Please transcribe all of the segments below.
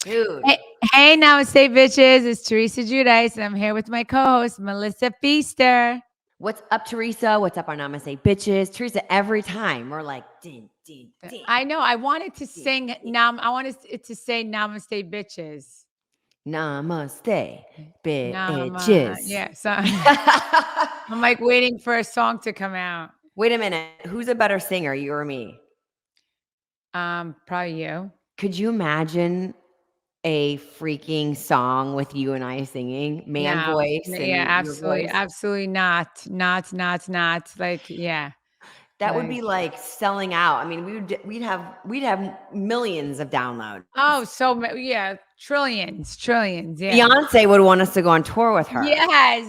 Dude. Hey, Namaste, bitches. It's Teresa Giudice, and I'm here with my co-host, Melissa Pfeister. What's up, Teresa? What's up, our Namaste bitches? Teresa, every time we're like, din, din, din. I know. I wanted to din, sing din. I wanted it to say Namaste, bitches. Namaste Nama. bitches. Yeah. So I'm like waiting for a song to come out. Wait a minute. Who's a better singer, you or me? Probably you. Could you imagine a freaking song with you and I singing? Man No. voice Yeah, and your absolutely. voice? Absolutely not. Not. Like, yeah. That would Like, be like selling out. I mean, we'd have millions of downloads. oh, yeah. Trillions. Yeah. Beyonce would want us to go on tour with her. Yes.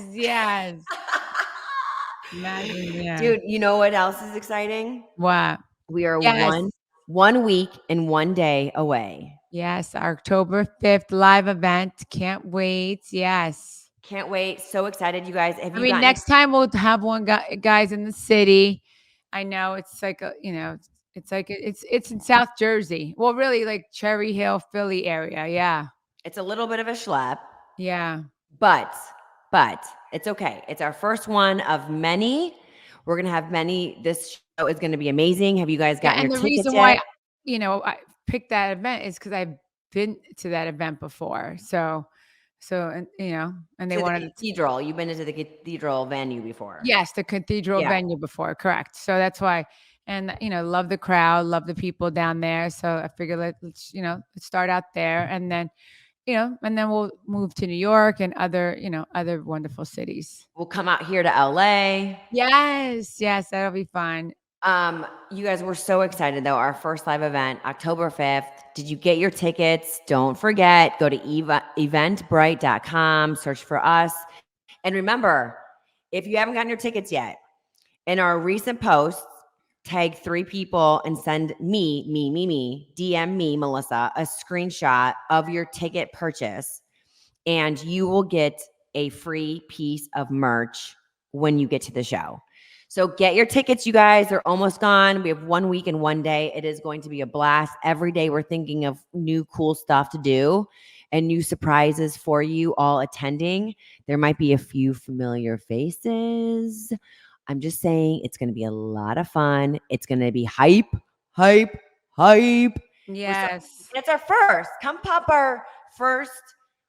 Imagine, yeah. Dude, you know what else is exciting? What? We are Yes. one week and 1 day away. Yes, October 5th live event. Can't wait. Yes. Can't wait. So excited, you guys. Have I you mean, gotten next time we'll have one guys in the city. I know it's like it's in South Jersey. Well, really like Cherry Hill, Philly area. Yeah. it's a little bit of a schlep, Yeah. but it's okay. It's our first one of many. We're gonna have many. This show is gonna be amazing. Have you guys Yeah, gotten and your the tickets reason yet? why, I picked that event is because I've been to that event before. And and they To the wanted cathedral. You've been to the cathedral venue before. yes, the cathedral Yeah. venue before, correct. So that's why, and love the crowd, love the people down there. So I figured let's start out there, and then we'll move to New York and other wonderful cities. We'll come out here to LA. Yes, that'll be fun. You guys were so excited though. Our first live event, October 5th. Did you get your tickets? Don't forget, go to eventbrite.com, search for us. And remember, if you haven't gotten your tickets yet, in our recent posts, tag 3 people and send me, DM me, Melissa, a screenshot of your ticket purchase, and you will get a free piece of merch when you get to the show. So get your tickets, you guys. They're almost gone. We have 1 week and 1 day. It is going to be a blast. Every day we're thinking of new cool stuff to do and new surprises for you all attending. There might be a few familiar faces. I'm just saying it's going to be a lot of fun. It's going to be hype. Yes. It's our first. Come pop our first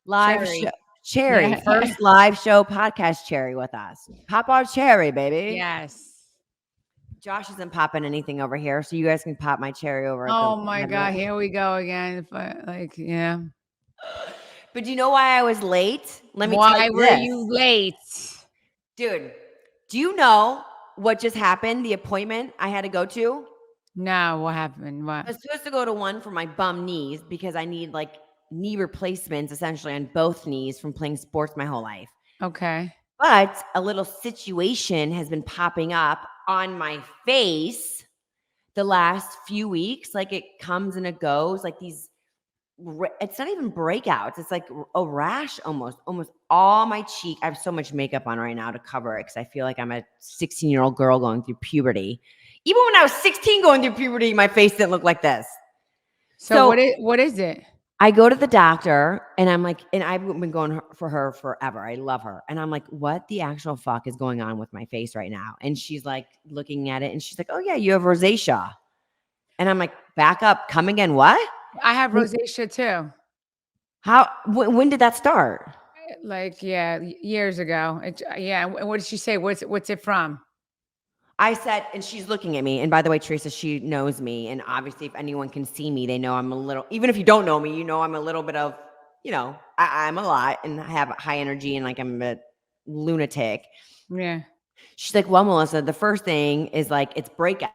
live Cherry. show. Cherry, Yeah. first live show podcast cherry with us. Pop our cherry, baby. Yes. Josh isn't popping anything over here, so you guys can pop my cherry over at the Oh my God, headroom. here we go again. Yeah. But do you know why I was late? Let me tell Why you were this. you late? Dude, do you know what just happened? The appointment I had to go to? No, what happened? I What? was supposed to go to one for my bum knees because I need like knee replacements essentially on both knees from playing sports my whole life. Okay. But a little situation has been popping up on my face the last few weeks. Like it comes and it goes, like these, it's not even breakouts. It's like a rash almost all my cheek. I have so much makeup on right now to cover it because I feel like I'm a 16-year-old girl going through puberty. Even when I was 16 going through puberty, my face didn't look like this. So what is it? I go to the doctor and I'm like, and I've been going for her forever. I love her. And I'm like, what the actual fuck is going on with my face right now? And she's like looking at it and she's like, oh yeah, you have rosacea. And I'm like, back up, come again, what? I have rosacea too. When did that start? Like, yeah, years ago. Yeah. And what did she say? What's it from? I said, and she's looking at me. And by the way, Teresa, she knows me. And obviously, if anyone can see me, they know I'm a little, even if you don't know me, you know I'm a little bit of, I'm a lot and I have high energy and like I'm a lunatic. Yeah. She's like, well, Melissa, the first thing is like, it's breakouts,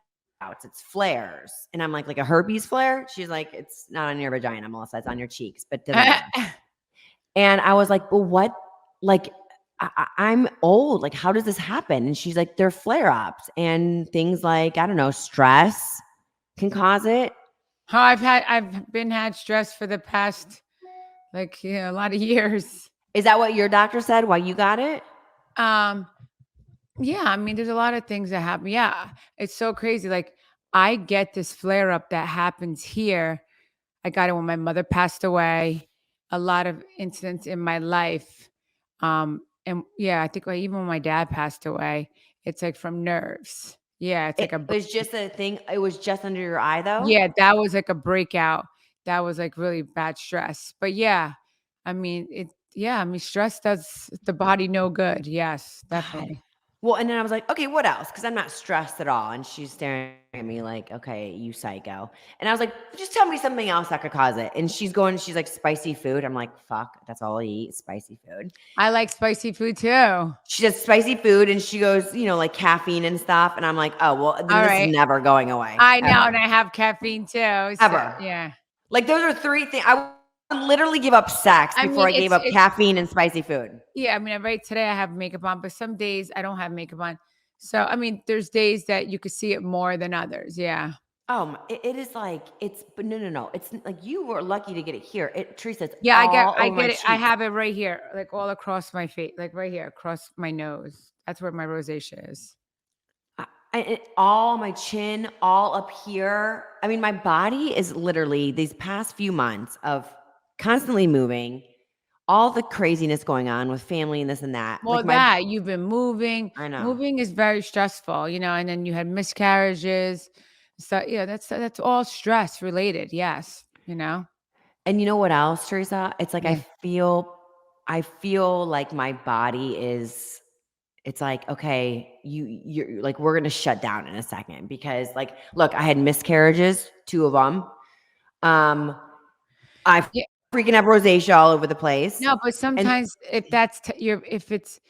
it's flares. And I'm like a herpes flare? She's like, it's not on your vagina, Melissa, it's on your cheeks. But doesn't matter. And I was like, well, what? Like, I'm old. Like, how does this happen? And she's like, they're flare-ups and things like, I don't know, stress can cause it. Oh, I've had stress for the past, a lot of years. Is that what your doctor said? Why you got it? Yeah, I mean, there's a lot of things that happen. Yeah, it's so crazy. Like, I get this flare up that happens here. I got it when my mother passed away. A lot of incidents in my life. And yeah, I think even when my dad passed away, it's like from nerves. Yeah, it's It like a was just a thing. It was just under your eye, though. yeah, that was like a breakout. That was like really bad stress. But yeah, I mean, I mean, stress does the body no good. Yes, God. definitely. Well, and then I was like, okay, what else? Because I'm not stressed at all. And she's staring at me like, okay, you psycho. And I was like, just tell me something else that could cause it. And she's like, spicy food. I'm like, fuck, that's all I eat, spicy food. I like spicy food too. She says spicy food, and she goes, like caffeine and stuff. And I'm like, oh, well, then All this is right. never going away. I know, Ever. and I have caffeine too. So Ever. yeah. Like, those are 3 things. I would literally give up sex I before mean, I gave up it's caffeine and spicy food. yeah, I mean, right today I have makeup on, but some days I don't have makeup on. So I mean, there's days that you could see it more than others. Yeah. It is like, but no. It's like you were lucky to get it here. Teresa, it's Yeah, all I over my get it. I cheeks. have it right here, like all across my face, like right here, across my nose. That's where my rosacea is. All my chin, all up here. I mean, my body is literally these past few months of constantly moving, all the craziness going on with family and this and that. Well, Like my, that you've been moving. I know. Moving is very stressful, and then you had miscarriages. So yeah, that's all stress related. Yes. And you know what else, Teresa? It's like Yeah. I feel like my body is. It's like, okay, you're like, we're gonna shut down in a second because, like, look, I had miscarriages, 2 of them. I Yeah. freaking have rosacea all over the place, No, but and sometimes if that's if it's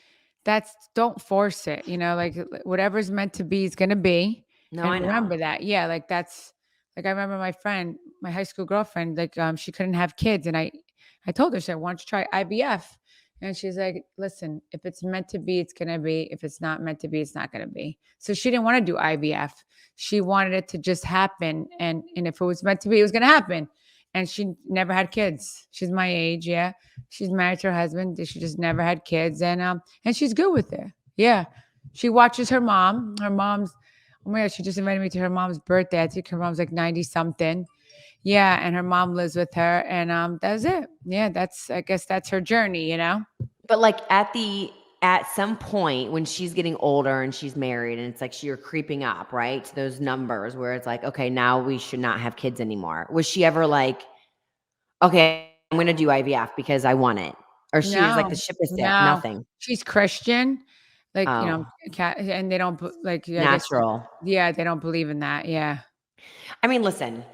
that's don't force it, like whatever's meant to be is going to be. no, And I know. remember that. Yeah, like that's like I remember my friend, my high school girlfriend, like she couldn't have kids and I told her, I said, "Why don't you try IVF?" And she's like, "Listen, if it's meant to be, it's going to be. If it's not meant to be, it's not going to be." So she didn't want to do IVF. She wanted it to just happen and if it was meant to be, it was going to happen. And she never had kids. She's my age, yeah. She's married to her husband. She just never had kids, and she's good with it. Yeah, she watches her mom. Her mom's, oh my god, she just invited me to her mom's birthday. I think her mom's like 90 something. Yeah, and her mom lives with her, and that's it. Yeah, I guess that's her journey. But like at some point when she's getting older and she's married and it's like you're creeping up, right? To those numbers where it's like, okay, now we should not have kids anymore. Was she ever like, okay, I'm gonna do IVF because I want it? Or she was like, No, the ship is set, no, nothing. she's Christian, like Oh, and they don't like. I guess, natural. yeah, they don't believe in that. Yeah. I mean, listen,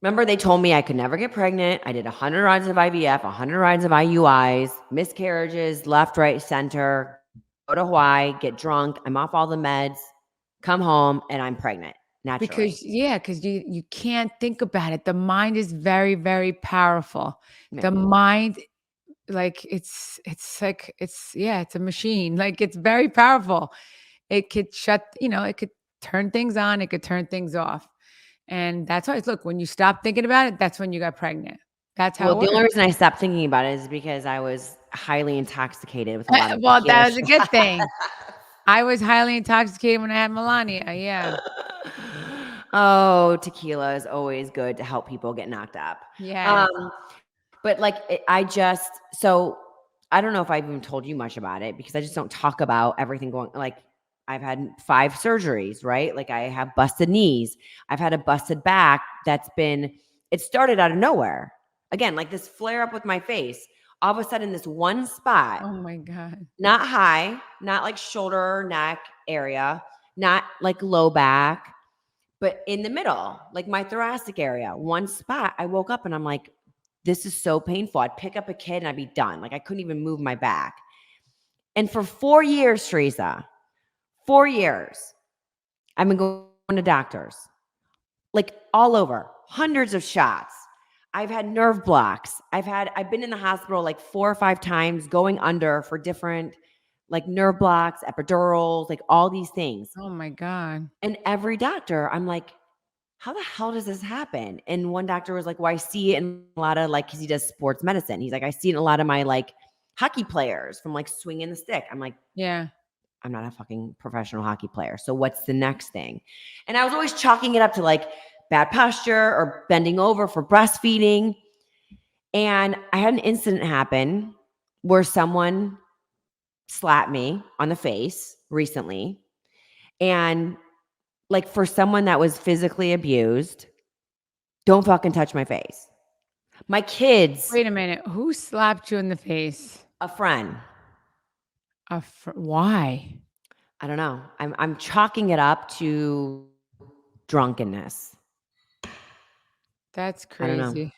remember they told me I could never get pregnant. I did 100 rounds of IVF, 100 rounds of IUIs, miscarriages, left, right, center, go to Hawaii, get drunk. I'm off all the meds, come home, and I'm pregnant naturally. Because you can't think about it. The mind is very, very powerful. Yeah. The mind, like it's like it's a machine. Like it's very powerful. It could it could turn things on, it could turn things off. And that's why look, when you stop thinking about it, that's when you got pregnant. That's how Well, it the only works. reason I stopped thinking about it is because I was highly intoxicated with a lot of Well, tequila that was a good shots. thing. I was highly intoxicated when I had Melania. Yeah. Oh, tequila is always good to help people get knocked up. Yes. Um, but like so I don't know if I've even told you much about it because I just don't talk about everything going like I've had 5 surgeries, right? Like I have busted knees. I've had a busted back it started out of nowhere. Again, like this flare up with my face. All of a sudden, this one spot, Oh my God. not high, not like shoulder, neck area, not like low back, but in the middle, like my thoracic area, one spot. I woke up and I'm like, this is so painful. I'd pick up a kid and I'd be done. Like I couldn't even move my back. And for 4 years, Teresa, 4 years, I've been going to doctors, like all over, hundreds of shots. I've had nerve blocks. I've been in the hospital like 4 or 5 times going under for different like nerve blocks, epidurals, like all these things. Oh my God. And every doctor, I'm like, how the hell does this happen? And one doctor was like, well, I see it in a lot of like, cause he does sports medicine. He's like, I see it in a lot of my like hockey players from like swinging the stick. I'm like, Yeah. I'm not a fucking professional hockey player. So what's the next thing? And I was always chalking it up to like bad posture or bending over for breastfeeding. And I had an incident happen where someone slapped me on the face recently. And like for someone that was physically abused, don't fucking touch my face. My kids, Wait a minute. Who slapped you in the face? a friend. Why? I don't know. I'm chalking it up to drunkenness. That's I don't know. crazy.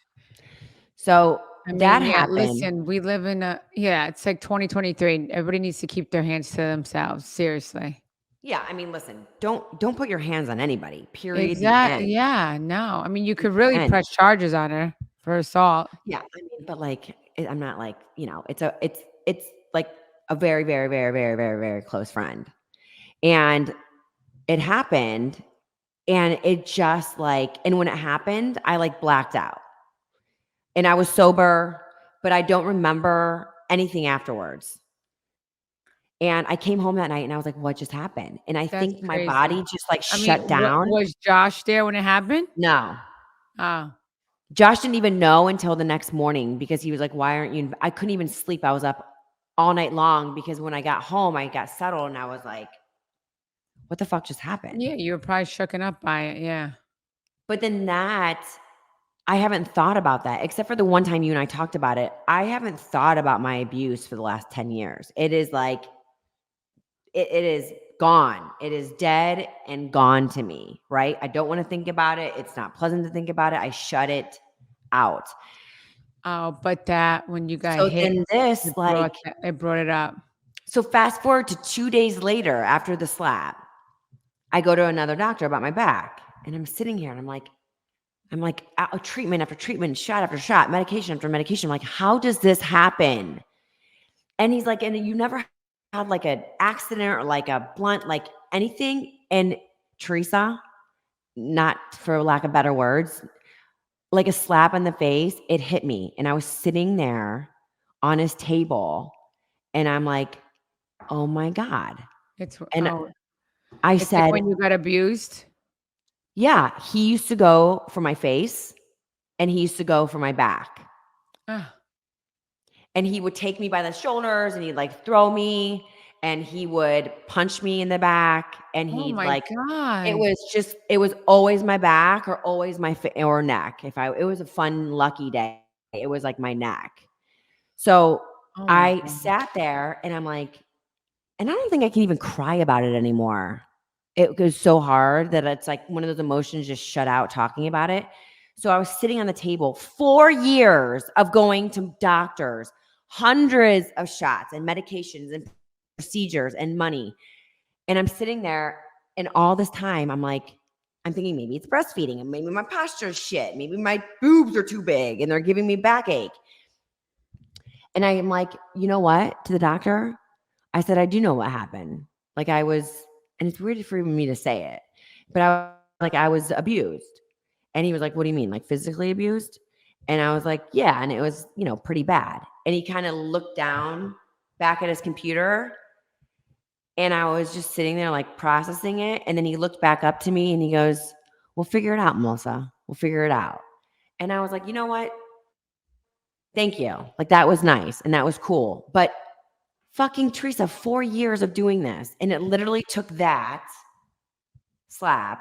So I that mean, yeah, happened. listen, we live in it's like 2023. Everybody needs to keep their hands to themselves. Seriously. Yeah, I mean, listen, don't put your hands on anybody. Period. The Exactly. end. Yeah, no. I mean, you The could really end. press charges on her for assault. Yeah, I mean, but like, I'm not like, it's like a very, very, very, very, very, very close friend, and it happened, and it just like, and when it happened, I like blacked out, and I was sober, but I don't remember anything afterwards. And I came home that night, and I was like, "What just happened?" And I That's think my body crazy. just like I mean, shut down. was Josh there when it happened? No. Oh, Josh didn't even know until the next morning because he was like, "Why aren't you?" I couldn't even sleep. I was up all night long because when I got home, I got settled and I was like, "What the fuck just happened?" yeah, you were probably shooken up by it. Yeah. But then I haven't thought about that except for the one time you and I talked about it. I haven't thought about my abuse for the last 10 years. It is like, it is gone. It is dead and gone to me, right? I don't want to think about it. It's not pleasant to think about it. I shut it out. Oh, but that when you got So hit, then this, like, it brought it up. so fast forward to 2 days later after the slap, I go to another doctor about my back, and I'm sitting here and I'm like, treatment after treatment, shot after shot, medication after medication. I'm like, how does this happen? And he's like, and you never had like an accident or like a blunt, like anything. And Teresa, not for lack of better words, like a slap in the face, it hit me. And I was sitting there on his table and I'm like, oh my God. It's And oh, I it's like said, when you got abused. yeah, he used to go for my face and he used to go for my back. Ah, And he would take me by the shoulders and he'd like throw me and he would punch me in the back and oh he'd my like, God. it was always my back or always my or neck. It was a fun, lucky day, it was like my neck. So Oh my I God. sat there and I'm like, and I don't think I can even cry about it anymore. It was so hard that it's like one of those emotions just shut out talking about it. So I was sitting on the table 4 years of going to doctors, hundreds of shots and medications and procedures and money. And I'm sitting there and all this time I'm like, I'm thinking maybe it's breastfeeding and maybe my posture is shit. Maybe my boobs are too big and they're giving me backache. And I am like, you know what? To the doctor, I said, I do know what happened. Like I was, and it's weird for me to say it, but I was abused. And he was like, what do you mean? Like physically abused? And I was like, yeah. And it was, pretty bad. And he kind of looked down back at his computer and I was just sitting there like processing it. And then he looked back up to me and he goes, we'll figure it out, Melissa. We'll figure it out. And I was like, you know what? Thank you. Like that was nice and that was cool. But fucking Teresa, 4 years of doing this. And it literally took that slap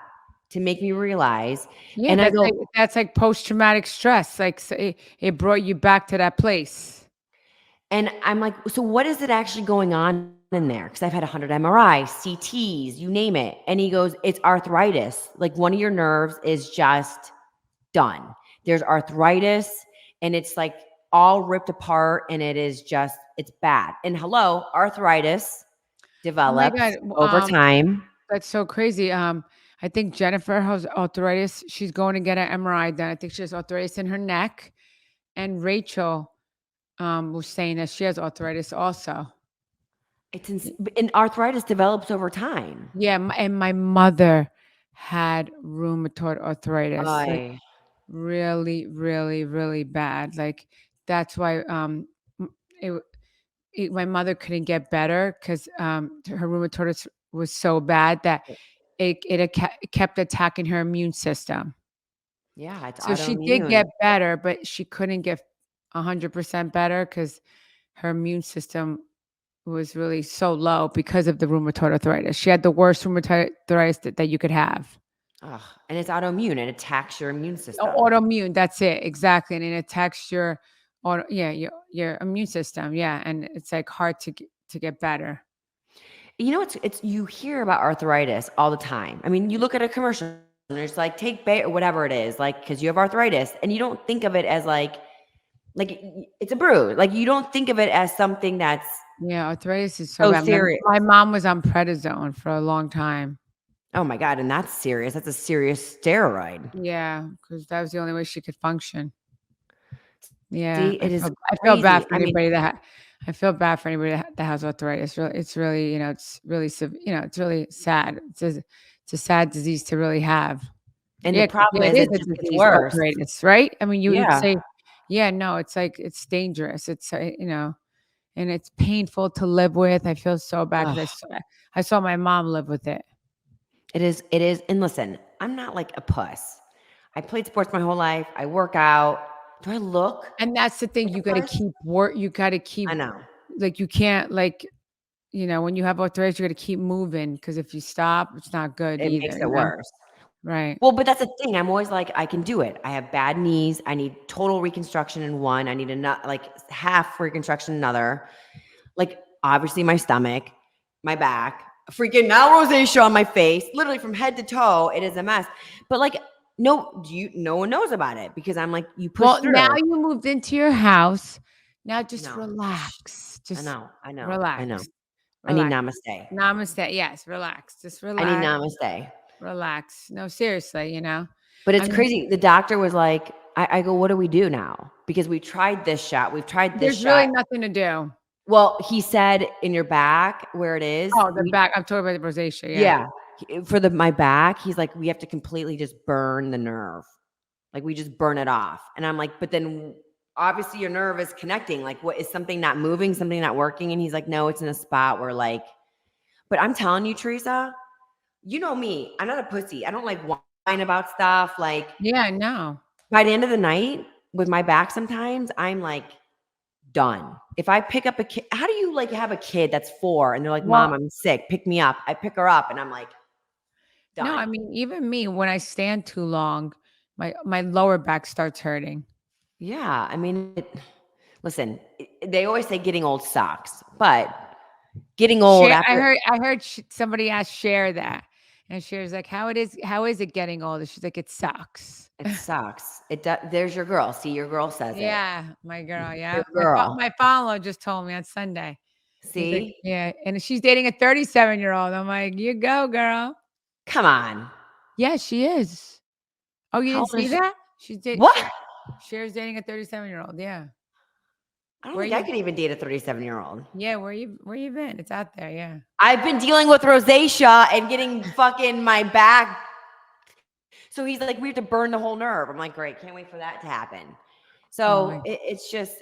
to make me realize. Yeah, And I go, that's like post traumatic stress. Like so it brought you back to that place. and I'm like, so what is it actually going on in there? Because I've had 100 MRIs, CTs, you name it. And he goes, it's arthritis. Like one of your nerves is just done. There's arthritis and it's like all ripped apart and it's bad. And hello, arthritis Oh my develops God. over time. That's so crazy. I think Jennifer has arthritis. She's going to get an MRI done. I think she has arthritis in her neck. And Rachel was saying that she has arthritis also. And arthritis develops over time. Yeah, and my mother had rheumatoid arthritis, like I really, really, really bad. Like that's why m- it, my mother couldn't get better because her rheumatoid was so bad that it kept attacking her immune system. Yeah, it's So she did autoimmune. get better, but she couldn't get 100% better because her immune system was really so low because of the rheumatoid arthritis. She had the worst rheumatoid arthritis that you could have. Ugh, and it's autoimmune. It attacks your immune system. Autoimmune, that's it, exactly, and it attacks your your immune system, yeah, and it's, like, hard to get better. You know, it's you hear about arthritis all the time. I mean, you look at a commercial and it's like take or whatever it is, like because you have arthritis, and you don't think of it as like it's a bruise. Like you don't think of it as something that's Yeah, arthritis is so so bad. serious. My mom was on prednisone for a long time. Oh my god, and that's serious. That's a serious steroid. Yeah, because that was the only way she could function. Yeah, See, it is I feel bad crazy. for I mean, anybody I feel bad for anybody that has arthritis. It's really, it's really, it's really sad. It's a sad disease to really have. and the Yeah, 'cause problem yeah, it is is it a just gets disease, worse. arthritis, right? I mean, you'd Yeah. say, yeah, no, it's like it's dangerous. It's and it's painful to live with. I feel so bad because Ugh, I saw my mom live with it. it is. And listen, I'm not like a puss. I played sports my whole life. I work out. Do I look And that's the thing, like you a gotta puss? keep work. You gotta keep I know. like you can't like when you have arthritis, you gotta keep moving because if you stop, it's not good It either. makes it worse. Right. Well, but that's the thing. I'm always like, I can do it. I have bad knees. I need total reconstruction in one. I need like half reconstruction in another. Like obviously my stomach, my back, freaking now rosacea on my face, literally from head to toe. It is a mess. But like, no one knows about it because I'm like, you push Well, now through. you moved into your house. Now just No, relax. I Just know, I know, I know. relax. I need Relax. namaste. Namaste. Yes, relax. Just I need relax. namaste. Relax. No, seriously, But I it's mean, crazy. The doctor was like, I go, what do we do now? Because we tried this shot. We've tried this there's really shot. nothing to do. Well, he said in your back where it is, Oh, the back. I'm talking about the rosacea. Yeah. yeah, for my back, he's like, we have to completely just burn the nerve. Like we just burn it off. And I'm like, but then obviously your nerve is connecting. Like, what is something not moving, something not working? And he's like, no, it's in a spot where like, but I'm telling you, Teresa, you know me, I'm not a pussy. I don't like whine about stuff. Like Yeah, I know. by the end of the night with my back, sometimes I'm like, done. If I pick up a kid, how do you like have a kid that's 4 and they're like, Well, Mom, I'm sick, pick me up. I pick her up and I'm like, no, I done. mean, even me, when I stand too long, my lower back starts hurting. Yeah. I mean, listen, they always say getting old sucks, but getting old Share after I heard somebody asked Share that, and Share's like, how is it getting older?" She's like, "It sucks." it sucks. There's your girl. See, your girl says it. Yeah, my girl, Your yeah. girl. My father-in-law just told me on Sunday. He's like, See? "Yeah," and she's dating a 37-year-old. I'm like, "You go, girl." Come on. Yeah, she is. Oh, you How didn't old see is she? that? What? Share's dating a 37-year-old, yeah. I don't Where think I you could even date a 37-year-old. Yeah, where you been? It's out there, yeah. I've been dealing with rosacea and getting fucking my back. So he's like, we have to burn the whole nerve. I'm like, great, can't wait for that to happen. Oh So my it's just,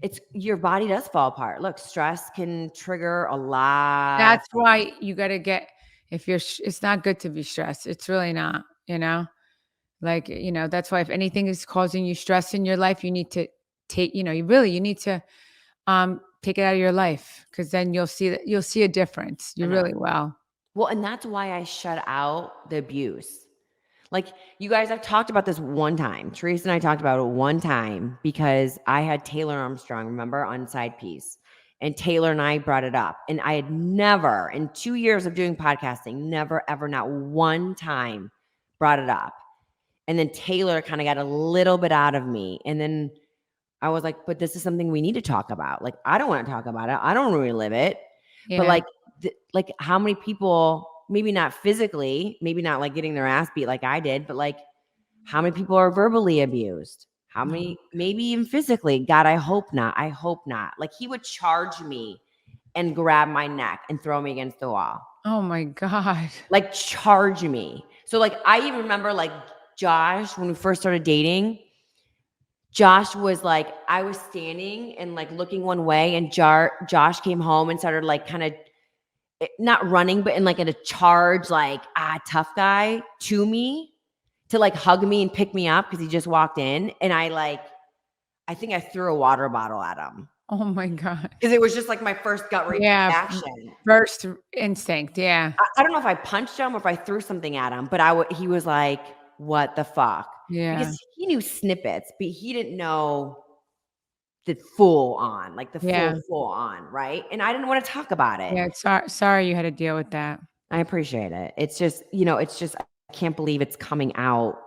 it's your body does fall apart. Look, stress can trigger a lot of That's things. why you gotta get if you're it's not good to be stressed. It's really not, Like, that's why if anything is causing you stress in your life, you need to you need to take it out of your life because then you'll see a difference. I You know. really will. Well, and that's why I shut out the abuse. Like you guys, I've talked about this one time. Teresa and I talked about it one time because I had Taylor Armstrong, remember, on Side Piece. And Taylor and I brought it up. And I had never, in 2 years of doing podcasting, never, ever, not one time brought it up. And then Taylor kind of got a little bit out of me. And then I was like, but this is something we need to talk about. Like, I don't want to talk about it. I don't relive it. But Yeah. like how many people, maybe not physically, maybe not like getting their ass beat like I did, but like how many people are verbally abused? How many, maybe even physically? God, I hope not. I hope not. Like he would charge me and grab my neck and throw me against the wall. Oh my God. Like charge me. So like I even remember like Josh, when we first started dating, Josh was like, I was standing and like looking one way and Josh came home and started like kind of not running, but in like in a charge, like, tough guy to me. to like hug me and pick me up because he just walked in. And I think I threw a water bottle at him Oh my God. because it was just like my first gut Yeah. reaction. First instinct. Yeah. I don't know if I punched him or if I threw something at him, but he was like, what the fuck? Yeah. Because he knew snippets, but he didn't know the full on, like the Yeah. full on, right? And I didn't want to talk about it. Yeah. Sorry you had to deal with that. I appreciate it. It's just, I can't believe it's coming out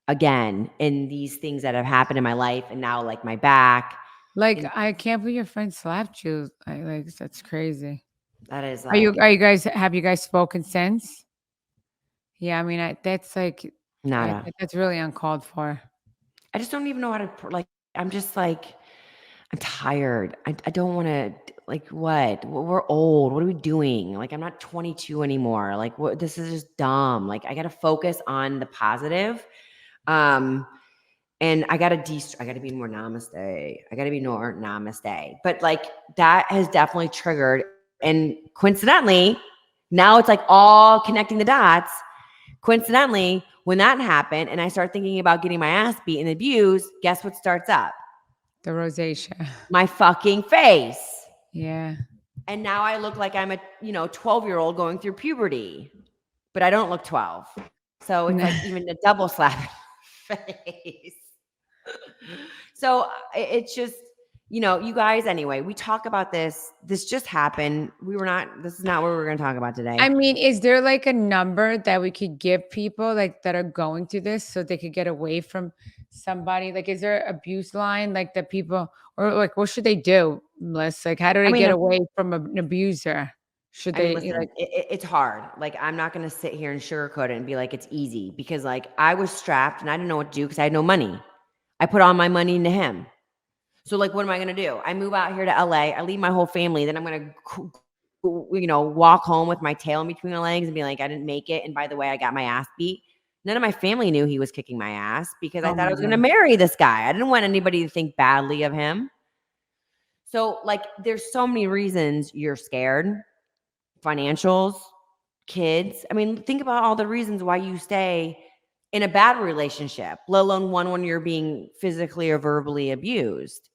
again in these things that have happened in my life and now like my back. Like, And I can't believe your friend slapped you. Like, that's crazy. that is Are you like have you guys spoken since? Yeah, I mean, that's like, nada. that's really uncalled for. I just don't even know how to like. I'm just like I'm tired. I don't want to like what? We're old. What are we doing? Like I'm not 22 anymore. Like what? This is just dumb. Like I got to focus on the positive. And I got to be more namaste. I got to be more namaste. But like that has definitely triggered. And coincidentally, now it's like all connecting the dots. Coincidentally, when that happened and I start thinking about getting my ass beat and abused, guess what starts up? The rosacea. My fucking face. Yeah. And now I look like I'm a 12-year-old going through puberty, but I don't look 12. So it's like even a double slap in the face. So it's just, you guys, anyway, we talk about this. This just happened. This is not what we were going to talk about today. I mean, is there like a number that we could give people like that are going through this so they could get away from somebody? Like, is there abuse line like that people, or like, what should they do, Melissa? Like, how do they get away from an abuser? Should they listen, like, it's hard. Like, I'm not going to sit here and sugarcoat it and be like, it's easy because like I was strapped and I didn't know what to do because I had no money. I put all my money into him. So like, what am I going to do? I move out here to LA. I leave my whole family. Then I'm going to, walk home with my tail in between my legs and be like, I didn't make it. And by the way, I got my ass beat. None of my family knew he was kicking my ass because I oh thought I my was going to God. marry this guy. I didn't want anybody to think badly of him. So like, there's so many reasons you're scared. Financials, kids. I mean, think about all the reasons why you stay in a bad relationship, let alone one when you're being physically or verbally abused.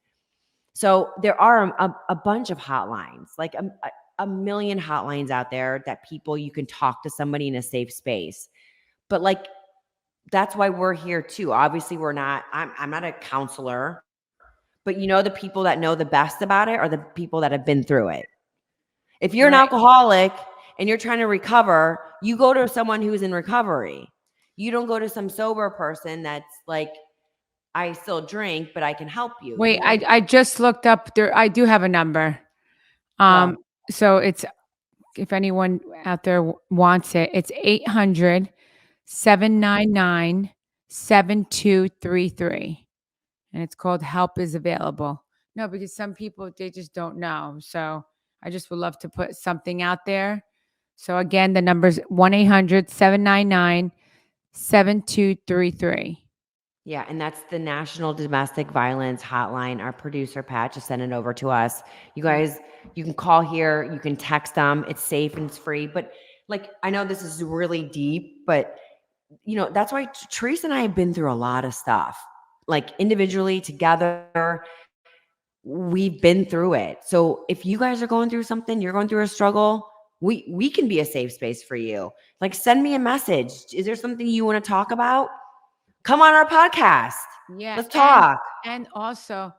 So there are a bunch of hotlines, like a million hotlines out there that you can talk to somebody in a safe space. But like, that's why we're here too. Obviously I'm not a counselor, but the people that know the best about it are the people that have been through it. If you're an Right. alcoholic and you're trying to recover, you go to someone who's in recovery. You don't go to some sober person that's like, I still drink, but I can help you. Wait, I just looked up there. I do have a number. Well, So it's, if anyone out there wants it, it's 800-799-7233. And it's called Help is Available. No, because some people, they just don't know. So I just would love to put something out there. So again, the number is 1-800-799-7233. yeah, and that's the National Domestic Violence Hotline. Our producer, Pat, just sent it over to us. You guys, you can call here. You can text them. It's safe and it's free. But like, I know this is really deep, but that's why Teresa and I have been through a lot of stuff. Like individually, together, we've been through it. So if you guys are going through something, you're going through a struggle, we can be a safe space for you. Like send me a message. Is there something you want to talk about? Come on our podcast. Yeah. Let's talk. And also,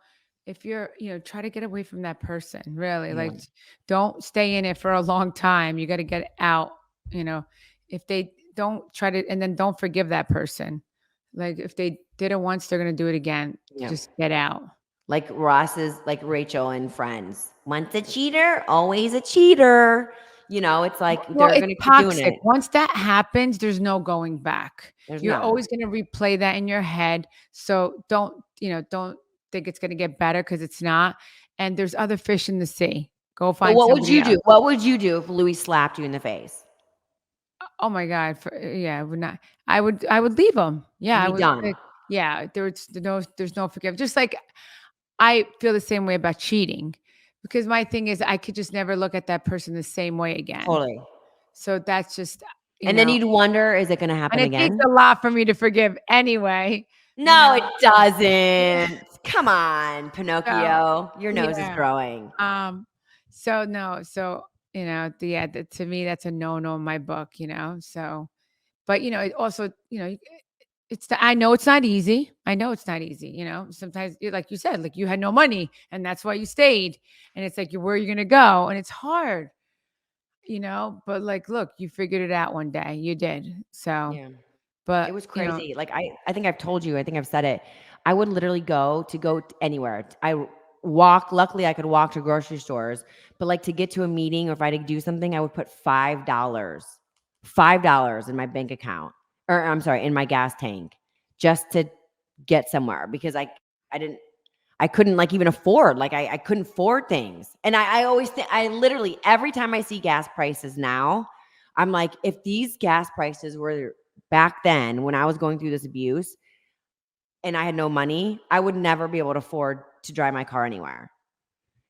if you're, try to get away from that person, really. Yeah. Like, don't stay in it for a long time. You got to get out, if they don't try to, and then don't forgive that person. Like, if they did it once, they're going to do it again. Yeah. Just get out. Like like Rachel and Friends. Once a cheater, always a cheater. It's like they're going to keep doing it. Once that happens, there's no going back. You're not. always going to replay that in your head. So don't think it's going to get better because it's not. And there's other fish in the sea. Go find. But what would you else. do? What would you do if Louis slapped you in the face? Oh my God. I would not. I would leave him. Yeah. I would. Done. Yeah. There's no forgive. Just like I feel the same way about cheating. Because my thing is, I could just never look at that person the same way again. Totally. So that's just, you And then know, you'd wonder, is it going to and happen it takes again? a lot for me to forgive anyway, you No, know. it doesn't. Come on, So Pinocchio. Your nose is yeah. growing. Um, so no, so yeah, to me that's a no-no in my book, So, but it also, I know it's not easy. I know it's not easy. Sometimes, like you said, like you had no money, and that's why you stayed. And it's like, where are you gonna go? And it's hard, But like, look, you figured it out one day. You did. So, Yeah. It but was crazy. Like I think I've told you, I think I've said it. I would literally go anywhere. I walk. Luckily, I could walk to grocery stores, but like to get to a meeting or if I had to do something, I would put $5 in my bank account, or I'm sorry, in my gas tank, just to get somewhere because I didn't. I couldn't like even afford, like I couldn't afford things. And I always think, I literally, every time I see gas prices now, I'm like, if these gas prices were back then when I was going through this abuse and I had no money, I would never be able to afford to drive my car anywhere.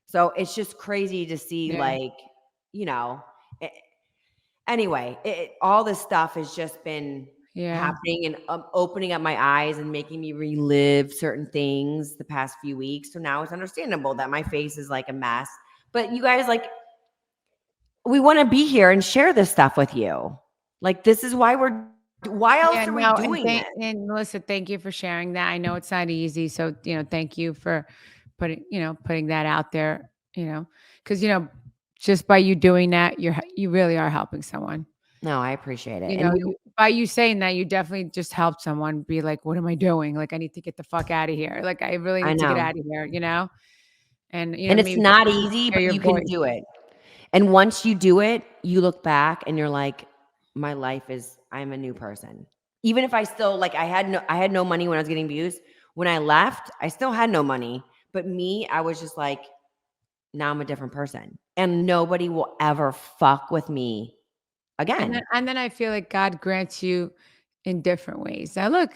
So it's just crazy to see yeah, like, you know, it, anyway, all this stuff has just been yeah. happening and opening up my eyes and making me relive certain things the past few weeks. So now it's understandable that my face is like a mess. But you guys, like, we want to be here and share this stuff with you. Like, this is why why Yeah, else are we no, and doing this? Melissa, thank you for sharing that. I know it's not easy, so thank you for putting that out there. Because just by you doing that, you really are helping someone. No, I appreciate it. And By you saying that, you definitely just helped someone be like, "What am I doing? Like, I need to get the fuck out of here. Like, I really I need to get know. out of here." And And it's maybe not easy, hear but your you can voice. do it. And once you do it, you look back and you're like, my life is, I'm a new person. Even if I still like I had no money when I was getting abused. When I left, I still had no money. But me, I was just like, now I'm a different person. And nobody will ever fuck with me And then again. and then I feel like God grants you in different ways. Now look,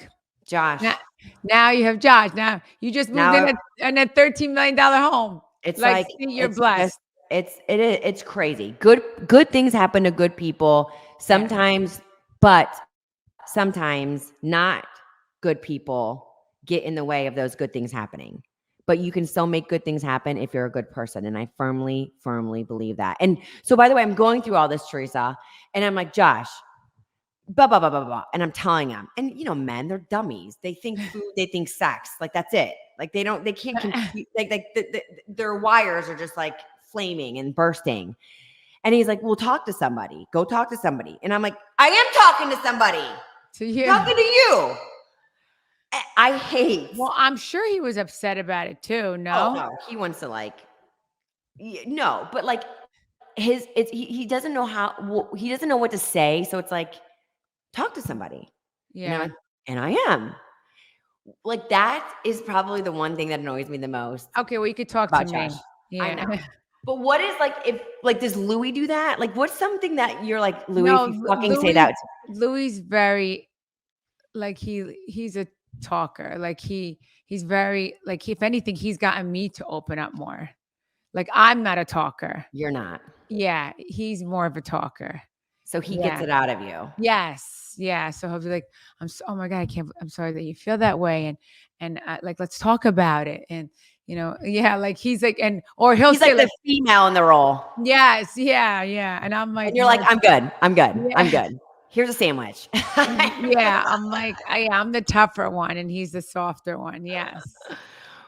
Josh, now now you have Josh. Now you just moved now in a $13 million home. it's Like, like see, you're it's just blessed. it's crazy. Good things happen to good people Yeah. sometimes, but sometimes not good people get in the way of those good things happening. But you can still make good things happen if you're a good person. And I firmly, firmly believe that. And so, by the way, I'm going through all this, Teresa, and I'm like, Josh, blah, blah, blah, blah, blah. And I'm telling them, and men, they're dummies. They think food, they think sex. Like, that's it. Like, they can't compute. Their wires are just like flaming and bursting. And he's like, well, talk to somebody. Go talk to somebody. And I'm like, I am talking to somebody. So I'm yeah. talking to you. I hate. Well, I'm sure he was upset about it too. Oh No? no, he wants to like. No, but like he doesn't know how. Well, he doesn't know what to say. So it's like, talk to somebody. And I'm Yeah. like, and I am. Like that is probably the one thing that annoys me the most Okay, well, you could talk to about Josh. me. I Yeah. know. But what is like if like does Louis do that? Like what's something that you're like, Louis, if No, you fucking say Louis that Louis very like he's a talker. Like he's very like if anything, he's gotten me to open up more. Like I'm not a talker. you're not. Yeah, he's more of a talker. So he gets Yeah. it out of you. Yes. Yeah. So he'll be like, oh my God, I can't, I'm sorry that you feel that way. And like, let's talk about it. And, yeah, like he's like, or he'll He's say like the like, female in the role. yes, yeah, yeah. And I'm And like, you're no, like, I'm good. I'm good. I'm yeah, good. Here's a sandwich. yeah. I'm like, I'm the tougher one and he's the softer one. Yes.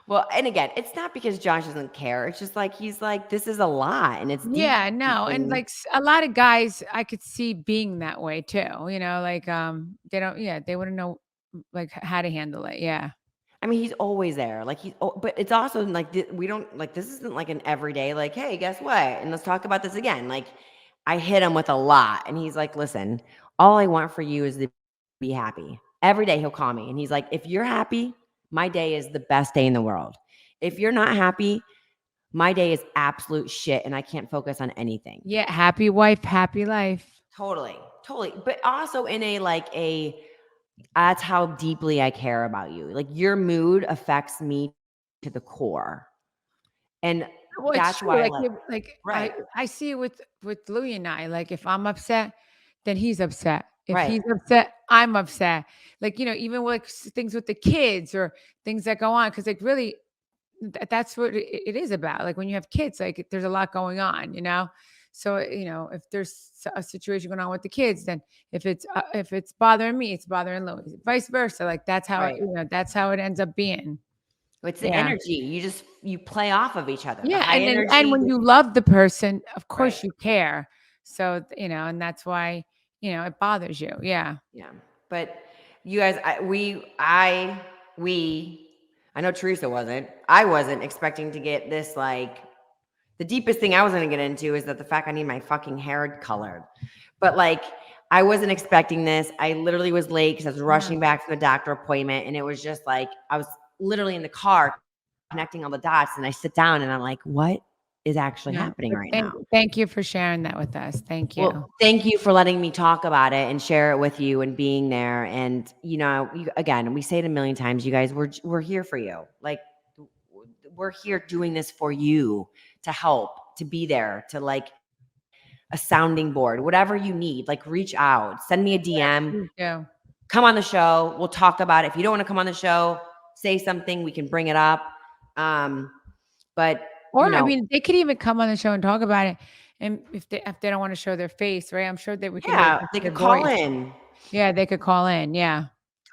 Well, and again, it's not because Josh doesn't care. It's just like he's like, this is a lot and it's deep. Yeah, no. And And like a lot of guys I could see being that way too, like, they don't, yeah, they wouldn't know like how to handle it. Yeah. I mean, he's always there. Like but it's also like we don't like this isn't like an everyday like, hey, guess what? And let's talk about this again. Like I hit him with a lot, and he's like, listen, all I want for you is to be happy. Every day he'll call me, and he's like, if you're happy, my day is the best day in the world. If you're not happy, my day is absolute shit, and I can't focus on anything. Yeah. Happy wife, happy life. Totally, totally. But also in a like a that's how deeply I care about you. Like your mood affects me to the core. And Well, it's that's true. why I Like, like like right. I see it with Louis and I. Like, if I'm upset, then he's upset. If Right. he's upset, I'm upset. Like, even with things with the kids or things that go on. Cause like really, that's what it is about. Like when you have kids, like there's a lot going on. So, if there's a situation going on with the kids, then if it's bothering me, it's bothering Louis, vice versa. Like Right. that's how it ends up being. It's the Yeah. energy. You play off of each other. The Yeah. high And energy. when you love the person, of Right. course you care. So, and that's why, it bothers you. Yeah. Yeah. But you guys, I know Teresa wasn't. I wasn't expecting to get this. Like, the deepest thing I was going to get into is that the fact I need my fucking hair colored. But like, I wasn't expecting this. I literally was late because I was rushing back from the doctor appointment. And it was just like, I was literally in the car connecting all the dots. And I sit down and I'm like, what is actually Yeah. happening But right now? thank you for sharing that with us. Thank you. Well, thank you for letting me talk about it and share it with you and being there. And again, we say it a million times, you guys, we're here for you. Like, we're here doing this for you, to help, to be there, to like a sounding board, whatever you need. Like, reach out, send me a DM, Please do. come on the show. We'll talk about it. If you don't want to come on the show, say something, we can bring it up. But Or I mean, they could even come on the show and talk about it. And if they don't want to show their face, right? I'm sure that we can hear yeah, just they their could call voice. in. Yeah, they could call in. Yeah.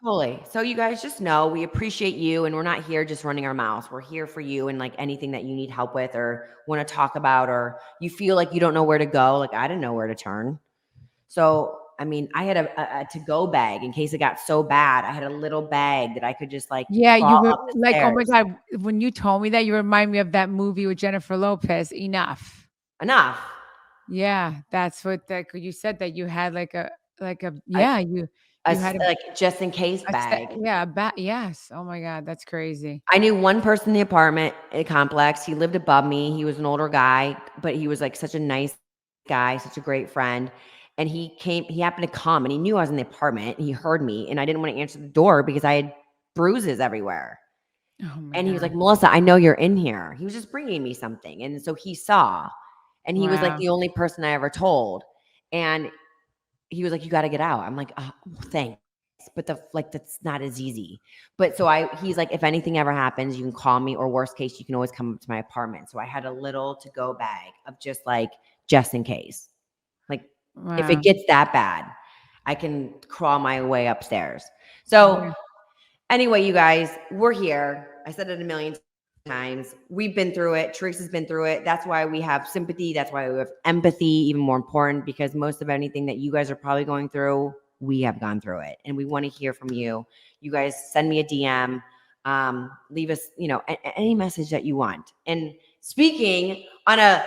Totally. So you guys just know we appreciate you, and we're not here just running our mouths. We're here for you, and like anything that you need help with or want to talk about, or you feel like you don't know where to go. Like, I didn't know where to turn. So, I mean, I had a to-go bag in case it got so bad. I had a little bag that I could just like Yeah, you crawl were up the like, oh my stairs. God, when you told me that, you remind me of that movie with Jennifer Lopez, Enough. Enough. Yeah, that's what that you said that you had I, you had like, just in case a set, bag. yeah, a bat. Yes. Oh my God, that's crazy. I knew one person in the apartment complex. He lived above me. He was an older guy, but he was like such a nice guy, such a great friend. And he happened to come, and he knew I was in the apartment, and he heard me, and I didn't want to answer the door because I had bruises everywhere. Oh my And he was God. like, Melissa, I know you're in here. He was just bringing me something. And so he saw, and he was like Wow. the only person I ever told. And he was like, you got to get out. I'm like, oh, thanks. But that's not as easy. But so he's like, if anything ever happens, you can call me, or worst case, you can always come up to my apartment. So I had a little to-go bag of just in case. Like, if Wow. it gets that bad, I can crawl my way upstairs. So Yeah. anyway, you guys, we're here. I said it a million times. We've been through it. Teresa's been through it. That's why we have sympathy. That's why we have empathy, even more important, because most of anything that you guys are probably going through, we have gone through it. And we want to hear from you. You guys send me a DM. Leave us, any message that you want. And speaking on a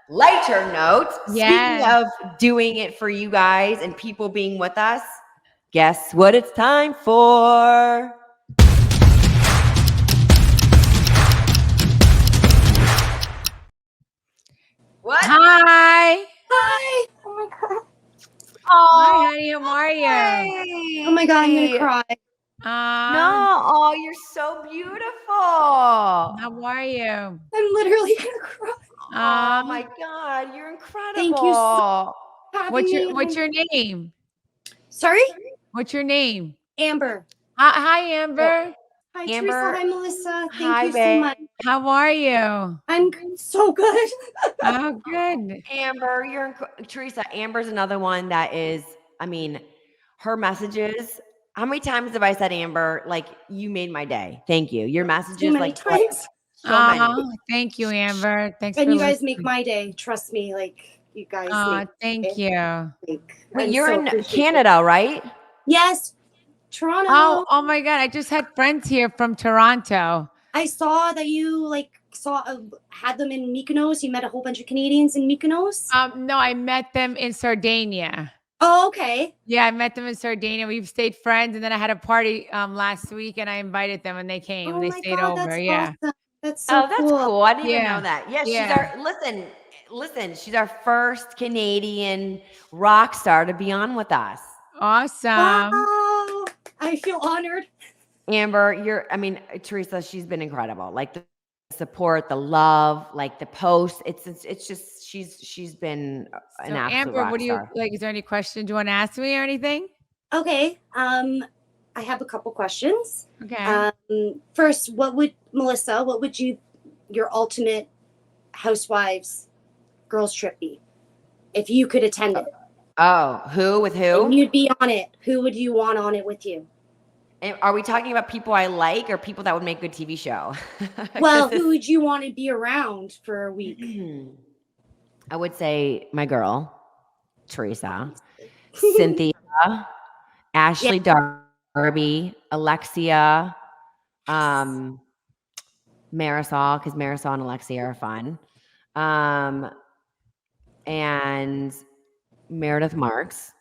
lighter note, speaking Yes. of doing it for you guys and people being with us, guess what it's time for? What? Hi. Hi. Oh my god. Hi, honey. How are you? Hey. Oh my god, I'm gonna cry. No. Oh, you're so beautiful. How are you? I'm literally gonna cry. Oh my God, you're incredible. Thank you so for having me. What's your name? Sorry? What's your name? Amber. Hi, Amber. Hi, Amber. Teresa. Hi, Melissa. Thank Hi, you so babe. much. How are you? I'm so good. Oh, good. Amber, Teresa. Amber's another one that is, I mean, her messages. How many times have I said, Amber, like, you made my day? Thank you. Your messages, Too many like, times. so many. Thank you, Amber. Thanks And for you guys listening. make my day. Trust me. Like, you guys make Thank you. like, Wait, I'm you're so in appreciative. Canada, right? Yes. Toronto. Oh my God. I just had friends here from Toronto. I saw that you had them in Mykonos. You met a whole bunch of Canadians in Mykonos. No, I met them in Sardinia. Oh, okay. Yeah, I met them in Sardinia. We've stayed friends, and then I had a party last week, and I invited them, and they came. Oh They my stayed god, over. that's Yeah. awesome. That's so That's cool. cool. I didn't even Yeah. know that. Yeah, Yeah. she's our listen, she's our first Canadian rock star to be on with us. Awesome. Wow. I feel honored. Amber, Teresa, she's been incredible. Like, support, the love, like the posts. It's just she's been an So absolute Amber, rock what do you star. like? Is there any questions you want to ask me or anything? Okay. I have a couple questions. Okay. First, what would your ultimate housewives girls trip be if you could attend it? Oh, who with And who? you'd be on it. Who would you want on it with you? And are we talking about people I like or people that would make a good TV show? Well, who would you want to be around for a week? I would say my girl, Teresa, Cynthia, Ashley Darby, Alexia, Marisol, because Marisol and Alexia are fun. And Meredith Marks.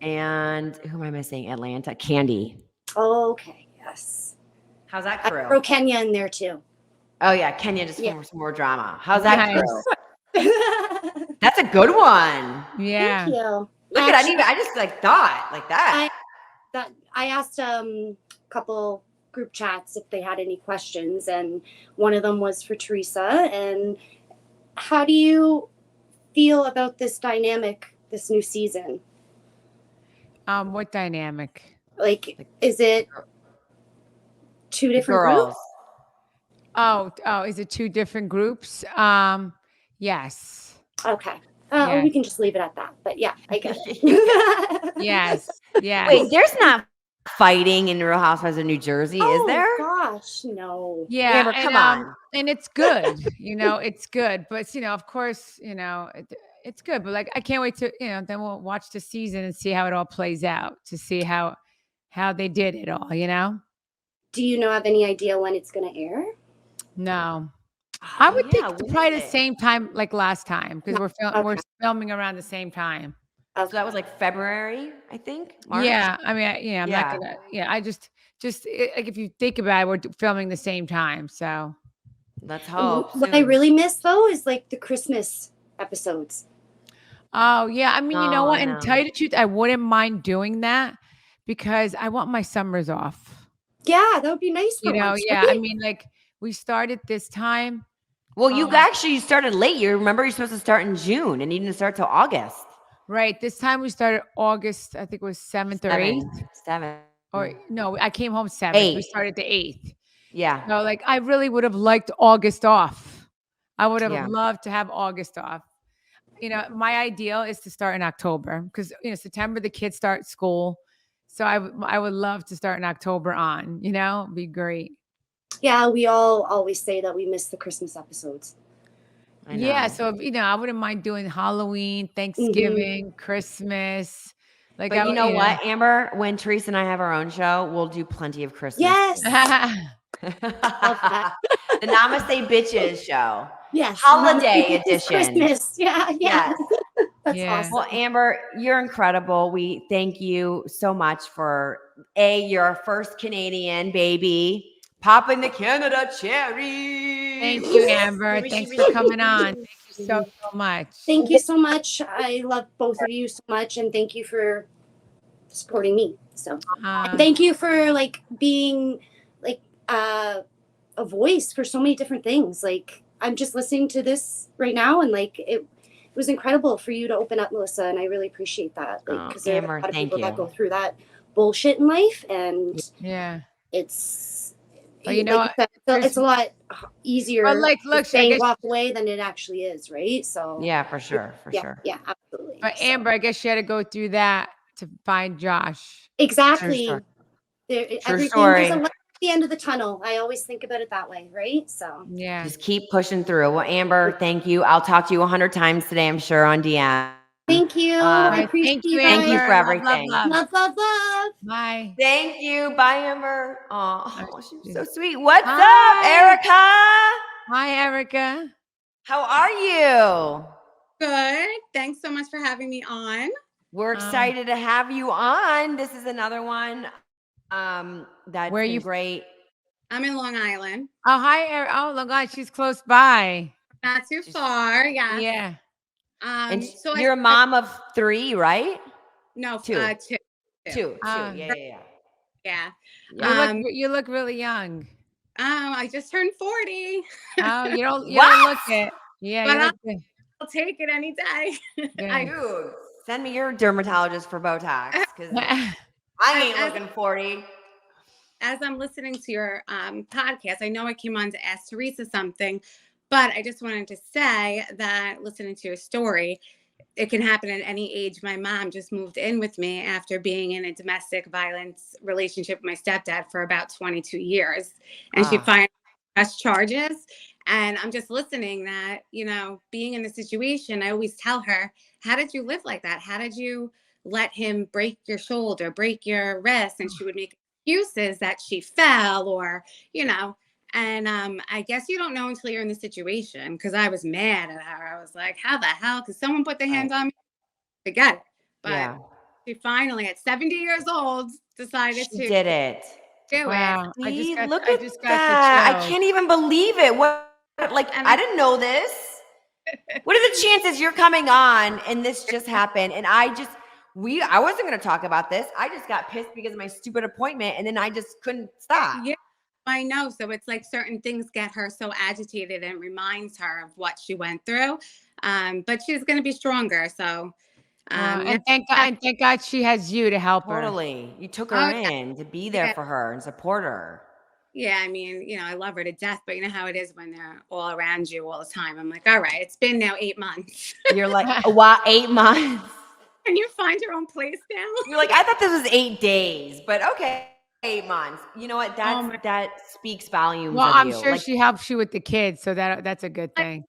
And who am I missing? Atlanta. Candy. Okay, yes. How's that I crew? throw Kenya in there too. Oh yeah, Kenya just Yeah. for some more drama. How's that Nice. crew? That's a good one. Yeah. Thank you. Look at I just like thought like that. I asked a couple group chats if they had any questions, and one of them was for Teresa. And how do you feel about this dynamic, this new season? What dynamic? Like, is it two different Girls. groups? Oh, is it two different groups? Yes. Okay. Yes. We can just leave it at that. But yeah, I get it. Yes. Yes. Wait, there's not fighting in Real Housewives of New Jersey, is there? Oh gosh, no. Yeah, Amber, come on. And it's good, it's good, but of course, it's good, but like I can't wait to, then we'll watch the season and see how it all plays out to see how they did it all, Do you have any idea when it's going to air? No, I would think when probably is the it? same time like last time because we're Okay. filming around the same time. So that was like February, I think. March? Yeah, I mean, I'm not Yeah. gonna. Yeah, I just like if you think about it, we're filming the same time, so. Let's hope. What I soon. really miss though is like the Christmas episodes. Oh yeah, I mean, you know Oh, what? I And know. tell you the truth, I wouldn't mind doing that because I want my summers off. Yeah, that would be nice for once, Yeah. right? I mean, like we started this time. Well, you actually started late. You remember you're supposed to start in June and you didn't start till August. Right. This time we started August, I think it was 7th or 8th. 7. Or no, I came home 7th. We 8th. started the 8th. Yeah. So like I really would have liked August off. I would have Yeah. loved to have August off. My ideal is to start in October because September the kids start school. So I would love to start in October on, it'd be great. Yeah, we all always say that we miss the Christmas episodes. I know. Yeah, so I wouldn't mind doing Halloween, Thanksgiving, Christmas. Like, But you know what, Amber? When Teresa and I have our own show, we'll do plenty of Christmas. Yes. The Namaste Bitches show. Yes. Holiday It's edition. Christmas. Yeah. Yes. That's Yeah. awesome. Well, Amber, you're incredible. We thank you so much for your first Canadian baby, popping the Canada cherry. Thank you, Amber. Thanks for coming on. Thank you so much. Thank you so much. I love both of you so much, and thank you for supporting me. So thank you for being a voice for so many different things. Like I'm just listening to this right now, and it was incredible for you to open up, Melissa, and I really appreciate that. Because there are a lot of people that go through that bullshit in life, and it's it's a lot easier to say walk away than it actually is, right? So yeah, for sure, sure. Yeah, absolutely. But Amber, I guess you had to go through that to find Josh. Exactly. True Everything story. there's a light at the end of the tunnel. I always think about it that way, right? So yeah, just keep pushing through. Well, Amber, thank you. I'll talk to you 100 times today, I'm sure, on DM. Thank you. I appreciate you. Thank you for everything. Love. Bye. Thank you. Bye, Amber. Oh, she's so sweet. What's up, Hi. Erica? Hi, Erica. How are you? Good. Thanks so much for having me on. We're excited to have you on. This is another one that's Where been you great. I'm in Long Island. Oh, hi, Erica. Oh, look, God, she's close by. Not too far. Yeah. Yeah. And so you're a mom of 3, right? No, 2. 2. 2. Yeah. Yeah. You look really young. I just turned 40. Oh, you don't What? look it. Yeah, But you look good. I'll take it any day. Yeah. Dude, send me your dermatologist for Botox because I ain't As- looking 40. As I'm listening to your podcast, I know I came on to ask Teresa something, but I just wanted to say that listening to your story, it can happen at any age. My mom just moved in with me after being in a domestic violence relationship with my stepdad for about 22 years. And she Ah. finally pressed charges. And I'm just listening that, being in the situation, I always tell her, how did you live like that? How did you let him break your shoulder, break your wrist? And she would make excuses that she fell or, and I guess you don't know until you're in the situation, because I was mad at her. I was like, how the hell? Because someone put their hands on me. Forget it. But Yeah. she finally, at 70 years old, decided She to did it. do it. Wow. See, I look just at got that. the I chills. can't even believe it. Like, And I didn't know this. What are the chances you're coming on and this just happened? And I wasn't going to talk about this. I just got pissed because of my stupid appointment and then I just couldn't stop. Yeah, I know. So it's like certain things get her so agitated and reminds her of what she went through. But she's going to be stronger. So, And thank God she has you to help her. Totally. You took her Oh, yeah. in to be there Yeah. for her and support her. Yeah, I mean, I love her to death, but you know how it is when they're all around you all the time. I'm like, all right, it's been now 8 months. You're like, wow, 8 months. Can you find your own place now? You're like, I thought this was 8 days, but okay, 8 months. You know what? That speaks volumes Well, of I'm you. sure Like, she helps you with the kids, so that's a good thing.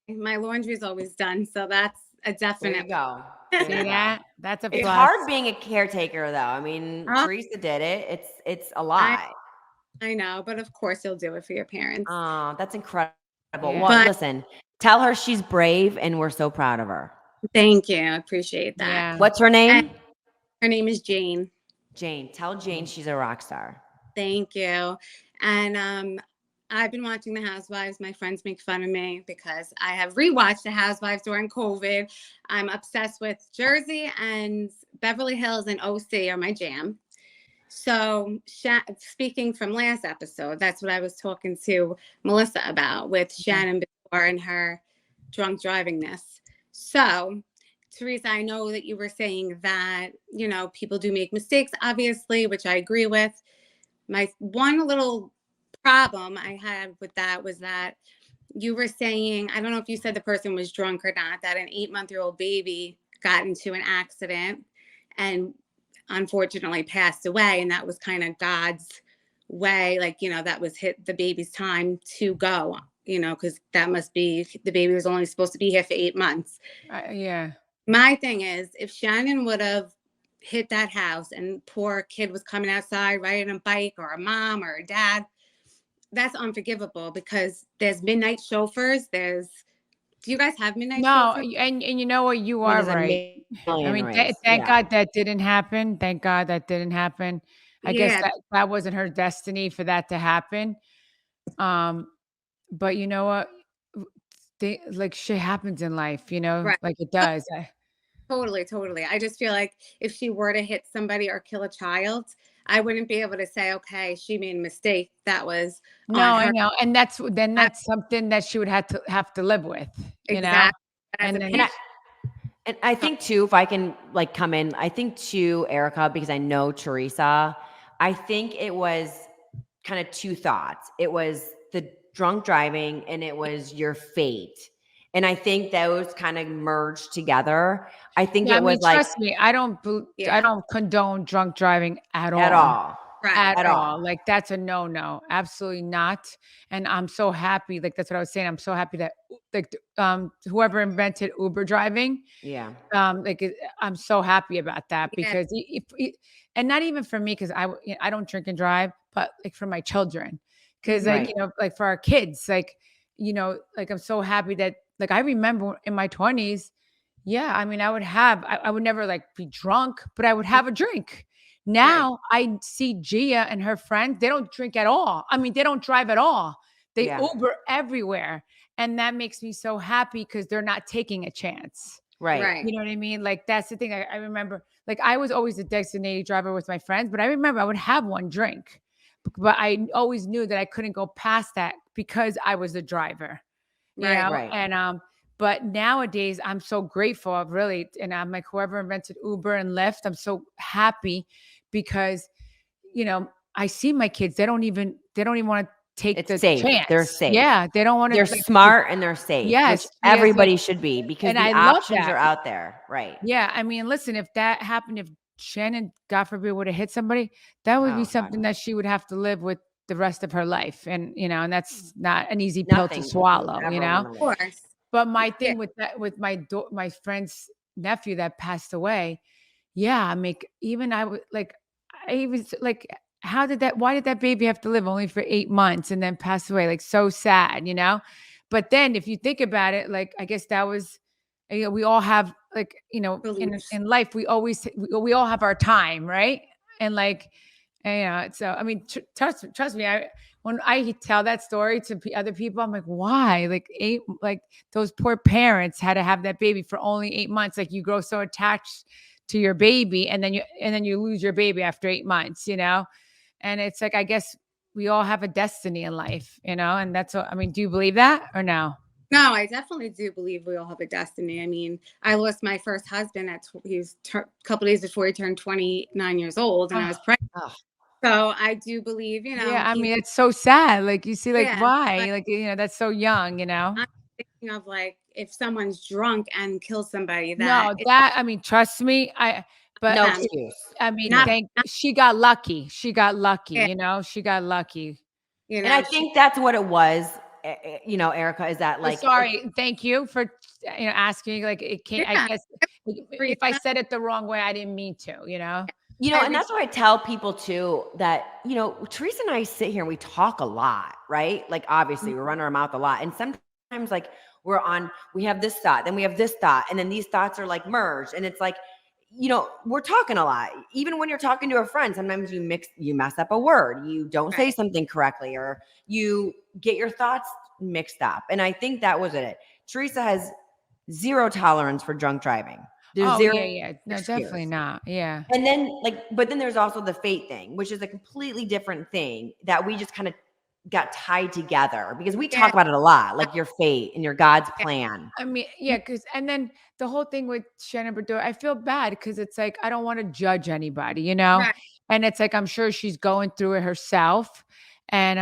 My laundry is always done, so that's a there definite. you go. See There you go. that? That's a It's plus. hard being a caretaker, though. I mean, Oh. Teresa did it. It's a lot. I know, but of course you'll do it for your parents. Oh, that's incredible. Yeah. Well, But- listen, tell her she's brave, and we're so proud of her. Thank you. I appreciate that. Yeah. What's her name? Her name is Jane. Jane. Tell Jane she's a rock star. Thank you. And I've been watching The Housewives. My friends make fun of me because I have rewatched The Housewives during COVID. I'm obsessed with Jersey, and Beverly Hills and OC are my jam. So speaking from last episode, that's what I was talking to Melissa about with Shannon before and her drunk drivingness. So Teresa, I know that you were saying that, people do make mistakes, obviously, which I agree with. My one little problem I had with that was that you were saying, I don't know if you said the person was drunk or not, that an 8-month-old baby got into an accident and unfortunately passed away. And that was kind of God's way, like, that was the baby's time to go, because that must be, the baby was only supposed to be here for 8 months. Yeah. My thing is, if Shannon would have hit that house and poor kid was coming outside riding a bike, or a mom or a dad, that's unforgivable, because there's midnight chauffeurs. Do you guys have midnight chauffeurs? No, and you know what? You are right. I mean, thank God that didn't happen. Thank God that didn't happen. I guess that wasn't her destiny for that to happen. But you know what? Like shit happens in life, Right. like it does. Totally. I just feel like if she were to hit somebody or kill a child, I wouldn't be able to say, okay, she made a mistake. That was No, I know. And that's something that she would have to live with, exactly. And I think too, if I can come in, I think too, Erica, because I know Teresa, I think it was kind of two thoughts. It was the drunk driving and it was your fate. And I think those kind of merged together. I think it was trust me, I don't condone drunk driving at all. At all. Right. At all. Like that's a no, absolutely not. And I'm so happy. Like that's what I was saying. I'm so happy that whoever invented Uber driving. Yeah. I'm so happy about that, because and not even for me, because I don't drink and drive, but like for my children, because Right. like for our kids, like I'm so happy that I remember in my 20s. Yeah, I mean, I would never be drunk, but I would have a drink. Now I see Gia and her friends, they don't drink at all. I mean, they don't drive at all. They Uber everywhere. And that makes me so happy, because they're not taking a chance. Right. You know what I mean? Like, that's the thing. I remember, I was always a designated driver with my friends, but I remember I would have one drink. but I always knew that I couldn't go past that because I was the driver, you Right. know? Right. And, but nowadays I'm so grateful of really, and I'm like, whoever invented Uber and Lyft, I'm so happy because, you know, I see my kids, they don't even want to take It's the safe. They're chance. safe. Yeah. They don't want to They're smart and they're safe, which yes, everybody should be, because and the I love options that. are out there. Right. Yeah, I mean, listen, if that happened, if Shannon, God forbid, would have hit somebody, that would Oh, be God. something that she would have to live with the rest of her life. And, you know, and that's not an easy pill to Nothing you swallow, ever you know? wanna Of live. course. But my Yeah. thing with that, with my friend's nephew that passed away, yeah, I mean, even I would like, I was like, why did that baby have to live only for 8 months and then pass away? Like, so sad, you know? But then if you think about it, like, I guess that was, you know, we all have like, you know, Beliefs. in life, we all have our time, right? And like, and, you know, so, I mean, trust me, when I tell that story to other people, I'm like, why? Like those poor parents had to have that baby for only 8 months. Like you grow so attached to your baby and then you lose your baby after 8 months, you know? And it's like, I guess we all have a destiny in life, you know? And that's what, I mean, do you believe that or no? No, I definitely do believe we all have a destiny. I mean, I lost my first husband he was a couple days before he turned 29 years old, and I was pregnant. Oh, So I do believe, Yeah, I mean, it's so sad. Like you see, like yeah, why? but Like, you know, that's so young, you know? I'm thinking of like if someone's drunk and kills somebody, No, that that I mean, trust me, but no them. excuse. I mean, Not, No. she got lucky. She got lucky, yeah, you know? She got lucky. you And I know, think that's what it was, you know, Erica, is that So like, sorry. Thank you for asking. Like it can't. I yeah, guess Teresa, if I said it the wrong way, I didn't mean to. You know. you know, I and that's why I tell people too that, you know, Teresa and I sit here and we talk a lot, right? Like obviously we're running our mouth a lot. And sometimes like we have this thought, then we have this thought, and then these thoughts are like merged. And it's like, you know, we're talking a lot. Even when you're talking to a friend, sometimes you mess up a word, you don't say Right. something correctly, or you get your thoughts mixed up. And I think that was it. Teresa has zero tolerance for drunk driving. There's Oh zero yeah. No, excuse. definitely not. Yeah. And then but then there's also the fate thing, which is a completely different thing that we just kind of got tied together because we talk yeah, about it a lot, like your fate and your God's yeah, plan. I mean, yeah, because and then the whole thing with Shannon Brador, I feel bad because it's like I don't want to judge anybody, you know, right. and it's like I'm sure she's going through it herself, and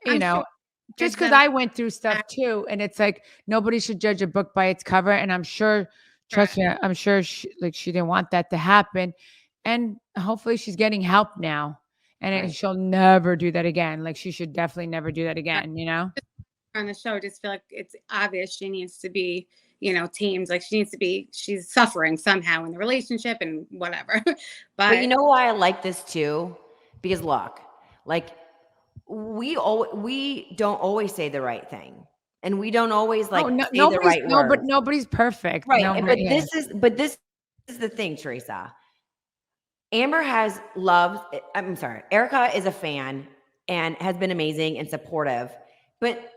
you I'm know, sure just there's because no I went through stuff too, and it's like nobody should judge a book by its cover, and I'm sure, trust right. me, I'm sure she didn't want that to happen, and hopefully she's getting help now, and Right. she'll never do that again. Like she should definitely never do that again, you know. On the show, I just feel like it's obvious she needs to be, you know, tamed. Like she's suffering somehow in the relationship and whatever. But you But know why I like this too? Because look, like we don't always say the right thing. And we don't always like Oh, no, say the right words. nobody's perfect. Right. Nobody, yeah. But this is the thing, Teresa. Amber I'm sorry, Erica is a fan and has been amazing and supportive. But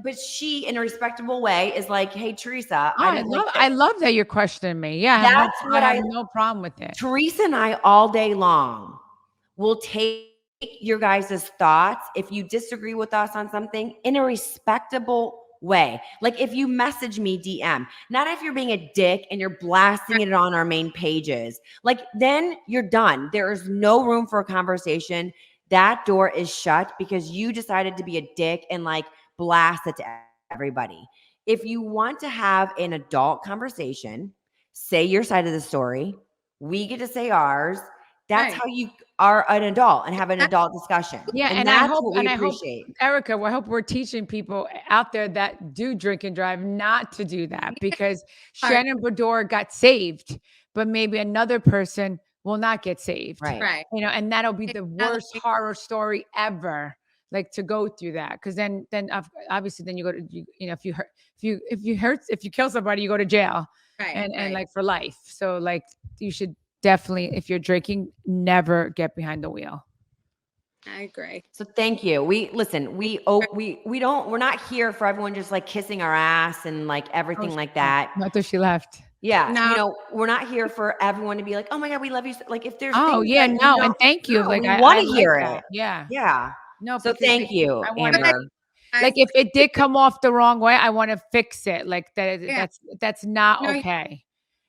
but she in a respectable way is like, hey, Teresa, Oh, I didn't like I this. love that you're questioning me. Yeah, That's I what have no problem with it. Teresa and I all day long will take your guys' thoughts if you disagree with us on something in a respectable way. Like if you message me DM, not if you're being a dick and you're blasting it on our main pages. Like then you're done. There is no room for a conversation. That door is shut because you decided to be a dick and like blast it to everybody. If you want to have an adult conversation, say your side of the story. We get to say ours. That's right. how you are an adult and have an adult discussion. Yeah, And and that's what we I hope, appreciate. Erica, I hope we're teaching people out there that do drink and drive not to do that because Hard. Shannon Brador got saved, but maybe another person will not get saved. Right. Right. You know, and that'll be the Another worst thing- horror story ever. Like to go through that, because then obviously then you go to you know if you kill somebody you go to jail Right. and right. like for life. So like you should definitely, if you're drinking, never get behind the wheel. I agree. So thank you. We're not here for everyone just like kissing our ass and like everything like that. Not that she left. Yeah. No. You know, we're not here for everyone to be like, oh my God, we love you. Like if there's Oh things yeah, that you no, don't and thank you. know, Like we I want to like hear that. it. Yeah. Yeah. No, So because thank you, I want Amber. like if it did come off the wrong way, I want to fix it. Like Yeah. that's not No, okay.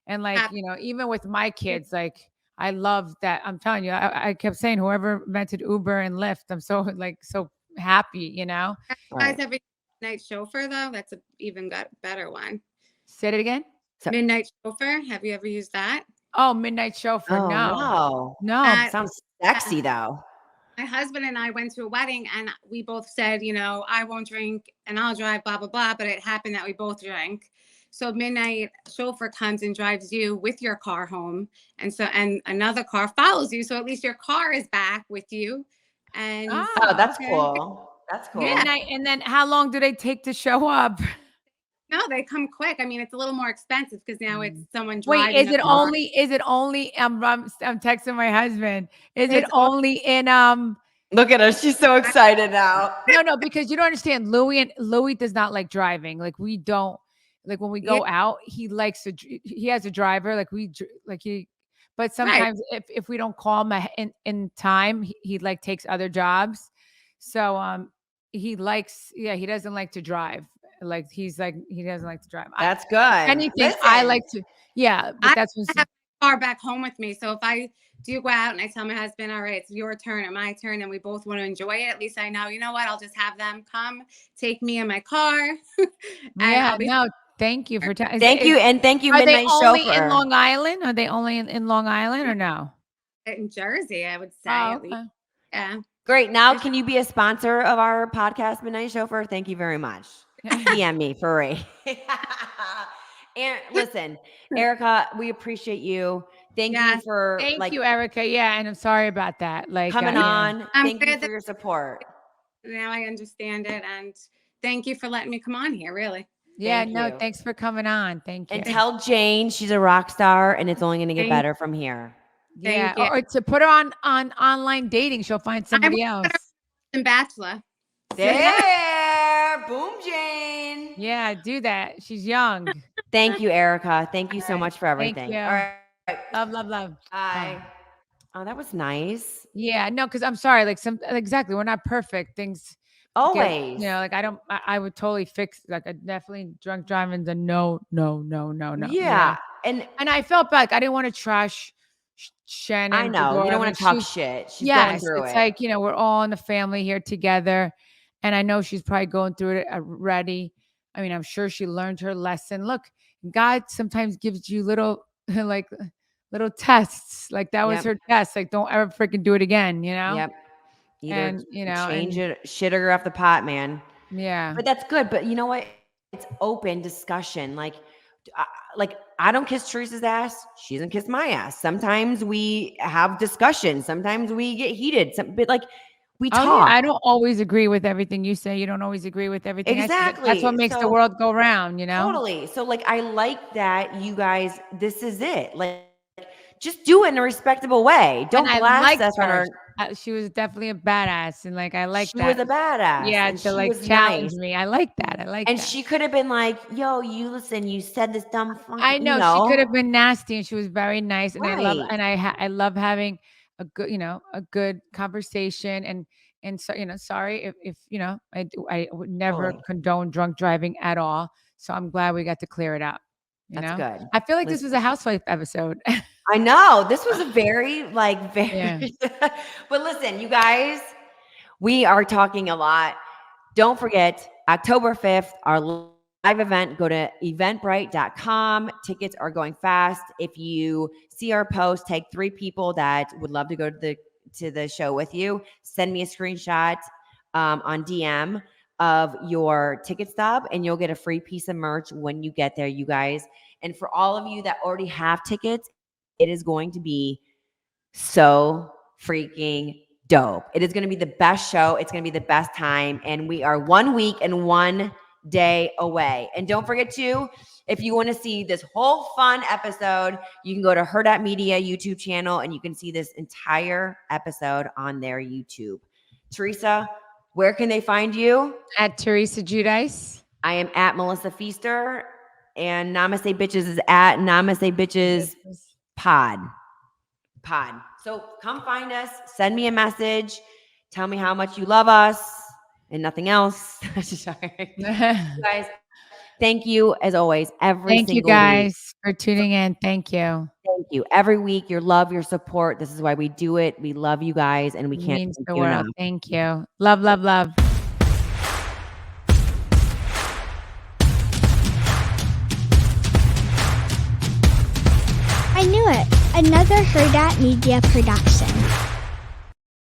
And like, hap- you know, even with my kids, like I love that. I'm telling you, I kept saying whoever invented Uber and Lyft, I'm so so happy, you know. you Right. guys have a midnight chauffeur though? That's a even better one. Say it again. So, Midnight chauffeur. Have you ever used that? Oh, midnight chauffeur. oh No. no. No. Sounds sexy though. My husband and I went to a wedding and we both said, you know, I won't drink and I'll drive, blah, blah, blah. But it happened that we both drank. So midnight chauffeur comes and drives you with your car home. And another car follows you. So at least your car is back with you. And Oh, that's okay. cool. That's cool. Yeah. Midnight. And then how long do they take to show up? no, they come quick. I mean, it's a little more expensive because now it's someone Wait, driving. is it a car. only I'm texting my husband. Is it It's all- only in Look at her. She's so excited now. no, because you don't understand. Louis does not like driving. Like we don't like when we Yeah. go out, he likes to he has a driver, but sometimes if we don't call him in time, he like takes other jobs. So he doesn't like to drive. Like he doesn't like to drive. That's good. Anything I Listen. like to but I that's when have my car back home with me. So if I do go out and I tell my husband, all right, it's your turn or my turn, and we both want to enjoy it, at least I know, you know what, I'll just have them come take me in my car. yeah, I'll be no, thank you for Thank you. And thank you, Are they Midnight only Chauffeur. in Long Island? Are they only in Long Island or no? in Jersey, I would say. Oh, At least. okay. Yeah. Great. Now, can you be a sponsor of our podcast, Midnight Chauffeur? Thank you very much. DM me for Ray. And listen, Erica, we appreciate you. Thank you Yes. for Thank you, Erica. Yeah, and I'm sorry about that. Like coming yeah. on. I'm Thank you glad for that- your support. Now I understand it. And thank you for letting me come on here, really. Yeah, Thank no, you. thanks for coming on. Thank you. And tell Jane she's a rock star and it's only going to get Thank- better from here. yeah, thank you. or to put her on online dating, she'll find somebody will put else. in Bachelor. There. Boom, Jane. Yeah, do that. She's young. Thank you, Erica. Thank you so much for Thank everything. you. All right. Love. Bye. Oh, that was nice. Yeah, no, because I'm sorry. Like exactly, we're not perfect. Things Always. like I would totally fix. Like I definitely drunk driving's a no. Yeah. And I felt bad. Like, I didn't want to trash Shannon. I know. You don't want to talk shit. She's going through it's it. like, we're all in the family here together. And I know she's probably going through it already. I mean, I'm sure she learned her lesson. Look, God sometimes gives you little little tests. Like that was her test. Like, don't ever freaking do it again, Yep. Either and change it, shit her off the pot, man. Yeah. But that's good. But you know what? It's open discussion. Like I don't kiss Teresa's ass. She doesn't kiss my ass. Sometimes we have discussions. Sometimes we get heated. But like we talk. Yeah, I don't always agree with everything you say. You don't always agree with everything I say. Exactly. That's what makes the world go round, Totally. So like I like that you guys, this is it. Like just do it in a respectable way. Don't blast us on our. She was definitely a badass, and like I like that. She was a badass. Yeah, and to like challenge me. I like that. And she could have been like, "Yo, you listen. You said this dumb." I know, she could have been nasty, and she was very nice. And I love having a good, a good conversation. And so, sorry if I would never condone drunk driving at all. So I'm glad we got to clear it up. That's good. I feel like this was a housewife episode. I know. This was a very but listen, you guys, we are talking a lot. Don't forget, October 5th, our live event. Go to eventbrite.com. Tickets are going fast. If you see our post, tag 3 people that would love to go to the show with you. Send me a screenshot on DM of your ticket stub, and you'll get a free piece of merch when you get there, you guys. And for all of you that already have tickets, it is going to be so freaking dope. It is going to be the best show. It's going to be the best time. And we are 1 week and 1 day away. And don't forget to, if you want to see this whole fun episode, you can go to Hurrdat Media YouTube channel and you can see this entire episode on their YouTube. Teresa, where can they find you? At Teresa Giudice. I am at Melissa Pfeister. And Namaste Bitches is at Namaste Bitches Pod. So come find us. Send me a message. Tell me how much you love us and nothing else. Sorry. You guys, thank you as always. Thank you guys for tuning in. Thank you. Thank you. Every week, your love, your support. This is why we do it. We love you guys, and we It can't means thank the you world. enough. Thank you. Love, love, love. I knew it. Another Hurrdat Media production.